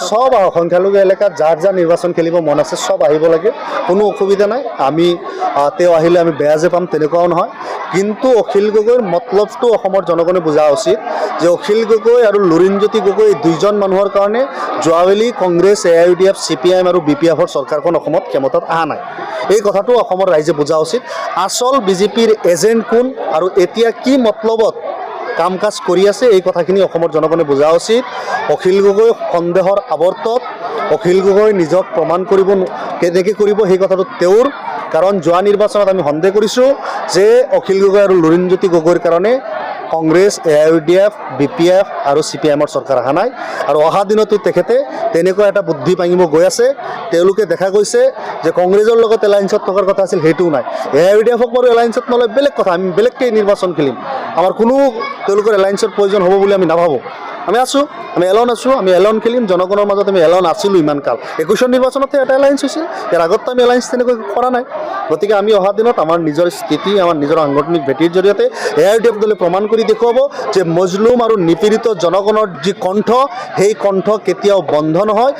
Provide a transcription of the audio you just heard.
সব সংখ্যালঘু এলেকাত যাৰ যাৰ নিৰ্বাচন খেলিব মন আছে সব আহিব লাগে, কোনো অসুবিধা নাই। আমি তেওঁ আহিলে আমি বেয়া যে পাম তেনেকুৱাও নহয়। কিন্তু অখিল গগৈৰ মতলবটো অসমৰ জনগণে বুজা উচিত যে অখিল গগৈ আৰু লুৰিণজ্যোতি গগৈ এই দুইজন মানুহৰ কাৰণে যোৱাবেলি কংগ্ৰেছ, AIUDF, CPIM আৰু BPF-ৰ চৰকাৰখন অসমত ক্ষমতাত অহা নাই। এই কথাটো অসমৰ ৰাইজে বুজা উচিত। আচল বিজেপিৰ এজেণ্ট কোন আৰু এতিয়া কি মতলবত কাম কাজ কৰি আছে এই কথাখিনি অসমৰ জনগণে বুজা উচিত। অখিল গগৈ সন্দেহৰ আৱৰ্তত, অখিল গগৈ নিজক প্ৰমাণ কৰিব কেনেকৈ কৰিব সেই কথাটো তেওঁৰ, কাৰণ যোৱা নিৰ্বাচনত আমি সন্দেহ কৰিছোঁ যে অখিল গগৈ আৰু লুৰিণজ্যোতি গগৈৰ কাৰণে কংগ্ৰেছ, AIUDF, BPF আৰু CPIM-ৰ চৰকাৰ অহা নাই। আৰু অহা দিনতো তেখেতে তেনেকুৱা এটা বুদ্ধি ভাঙিব গৈ আছে। তেওঁলোকে দেখা গৈছে যে কংগ্ৰেছৰ লগত এলায়েন্সত থকাৰ কথা আছিল, সেইটোও নাই। AIUDF-ক বাৰু এলায়েন্সত নলয় বেলেগ কথা, আমি বেলেগকৈ নিৰ্বাচন খেলিম। আমাৰ কোনো তেওঁলোকৰ এলায়েন্সৰ প্ৰয়োজন হ'ব বুলি আমি নাভাবোঁ। আমি আছোঁ, আমি এলন আছোঁ, আমি এলন খেলিম। জনগণৰ মাজত আমি এলন আছিলোঁ ইমান কাল। 21ৰ নিৰ্বাচনতে এটা এলায়েন্স হৈছিল, ইয়াৰ আগততো আমি এলায়েন্স তেনেকৈ কৰা নাই। গতিকে আমি অহা দিনত আমাৰ নিজৰ স্থিতি, আমাৰ নিজৰ সাংগঠনিক ভেটিৰ জৰিয়তে AIUDF দলে প্ৰমাণ কৰি দেখুৱাব যে মজলুম আৰু নিপীড়িত জনগণৰ যি কণ্ঠ, সেই কণ্ঠ কেতিয়াও বন্ধ নহয়।